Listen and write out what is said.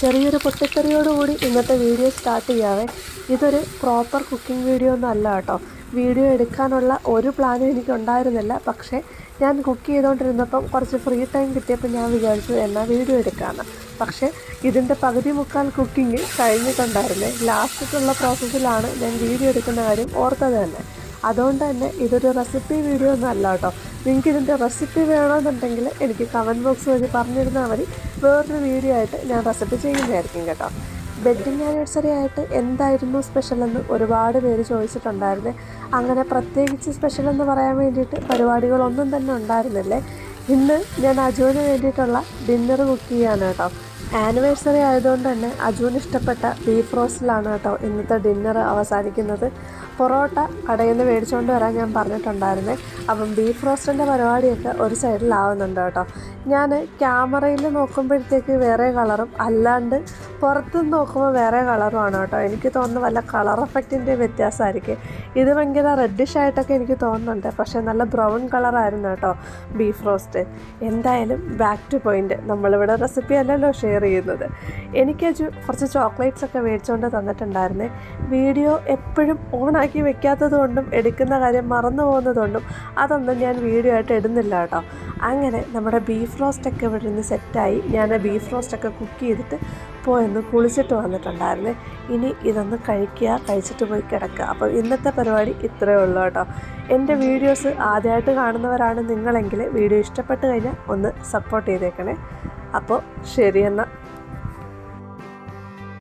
ചെറിയൊരു പൊട്ടിത്തെറിയോടുകൂടി ഇന്നത്തെ video start ചെയ്യാവേ. ഇതൊരു പ്രോപ്പർ കുക്കിംഗ് വീഡിയോ ഒന്നും അല്ല കേട്ടോ. വീഡിയോ എടുക്കാനുള്ള ഒരു പ്ലാനും എനിക്കുണ്ടായിരുന്നില്ല. പക്ഷേ ഞാൻ കുക്ക് ചെയ്തുകൊണ്ടിരുന്നപ്പം കുറച്ച് ഫ്രീ ടൈം കിട്ടിയപ്പോൾ ഞാൻ വിചാരിച്ചു എന്നാൽ വീഡിയോ എടുക്കാമെന്ന്. പക്ഷേ ഇതിൻ്റെ പകുതി മുക്കാൽ കുക്കിംഗ് കഴിഞ്ഞിട്ടുണ്ടായിരുന്നേ. ലാസ്റ്റിലുള്ള പ്രോസസ്സിലാണ് ഞാൻ വീഡിയോ എടുക്കുന്ന കാര്യം ഓർത്തത് തന്നെ. അതുകൊണ്ട് തന്നെ ഇതൊരു റെസിപ്പി വീഡിയോ ഒന്നും അല്ല കേട്ടോ. നിങ്ങൾക്ക് ഇതിൻ്റെ റെസിപ്പി വേണമെന്നുണ്ടെങ്കിൽ എനിക്ക് കമൻറ്റ് ബോക്സ് വഴി പറഞ്ഞിരുന്നാൽ മതി. വേറൊരു വീഡിയോ ആയിട്ട് ഞാൻ റെസിപ്പി ചെയ്യുന്നതായിരിക്കും കേട്ടോ. വെഡ്ഡിങ് ആനിവേഴ്സറി ആയിട്ട് എന്തായിരുന്നു സ്പെഷ്യലെന്ന് ഒരുപാട് പേര് ചോദിച്ചിട്ടുണ്ടായിരുന്നേ. അങ്ങനെ പ്രത്യേകിച്ച് സ്പെഷ്യലെന്ന് പറയാൻ വേണ്ടിയിട്ട് പരിപാടികളൊന്നും തന്നെ ഉണ്ടായിരുന്നില്ലേ. ഇന്ന് ഞാൻ അജുവിന് വേണ്ടിയിട്ടുള്ള ഡിന്നർ കുക്ക് ചെയ്യാണ് കേട്ടോ. ആനിവേഴ്സറി ആയതുകൊണ്ട് തന്നെ അജുവിന് ഇഷ്ടപ്പെട്ട ബീഫ് റോസ്റ്റിലാണ് കേട്ടോ ഇന്നത്തെ ഡിന്നർ അവസാനിക്കുന്നത്. പൊറോട്ട കടയിൽ നിന്ന് മേടിച്ചുകൊണ്ട് വരാൻ ഞാൻ പറഞ്ഞിട്ടുണ്ടായിരുന്നേ. അപ്പം ബീഫ് റോസ്റ്റിൻ്റെ പരിപാടിയൊക്കെ ഒരു സൈഡിലാവുന്നുണ്ട് കേട്ടോ. ഞാൻ ക്യാമറയിൽ നോക്കുമ്പോഴത്തേക്ക് വേറെ കളറും അല്ലാണ്ട് പുറത്തുനിന്ന് നോക്കുമ്പോൾ വേറെ കളറുമാണ് കേട്ടോ. എനിക്ക് തോന്നുന്നു വല്ല കളർ എഫക്റ്റിൻ്റെ വ്യത്യാസമായിരിക്കും. ഇത് ഭയങ്കര റെഡിഷ് ആയിട്ടൊക്കെ എനിക്ക് തോന്നുന്നുണ്ട്. പക്ഷേ നല്ല ബ്രൗൺ കളറായിരുന്നു കേട്ടോ ബീഫ് റോസ്റ്റ്. എന്തായാലും ബാക്ക് ടു പോയിൻറ്റ്, നമ്മളിവിടെ റെസിപ്പി അല്ലല്ലോ ഷെയർ ചെയ്യുന്നത്. എനിക്ക് കുറച്ച് ചോക്ലേറ്റ്സ് ഒക്കെ മേടിച്ചുകൊണ്ട് തന്നിട്ടുണ്ടായിരുന്നേ. വീഡിയോ എപ്പോഴും ഓണാക്കി വെക്കാത്തത് കൊണ്ടും എടുക്കുന്ന കാര്യം മറന്നു പോകുന്നതുകൊണ്ടും അതൊന്നും ഞാൻ വീഡിയോ ആയിട്ട് ഇടുന്നില്ല കേട്ടോ. അങ്ങനെ നമ്മുടെ ബീഫ് റോസ്റ്റൊക്കെ ഇവിടെ നിന്ന് സെറ്റായി. ഞാൻ ബീഫ് റോസ്റ്റൊക്കെ കുക്ക് ചെയ്തിട്ട് പോയെന്ന് കുളിച്ചിട്ട് വന്നിട്ടുണ്ടായിരുന്നേ. ഇനി ഇതൊന്ന് കഴിച്ചിട്ട് പോയി കിടക്കുക. അപ്പോൾ ഇന്നത്തെ പരിപാടി ഇത്രയേ ഉള്ളൂ കേട്ടോ. എൻ്റെ വീഡിയോസ് ആദ്യമായിട്ട് കാണുന്നവരാണ് നിങ്ങളെങ്കിൽ വീഡിയോ ഇഷ്ടപ്പെട്ട് കഴിഞ്ഞാൽ ഒന്ന് സപ്പോർട്ട് ചെയ്തേക്കണേ. അപ്പോൾ ശരി എന്നാൽ.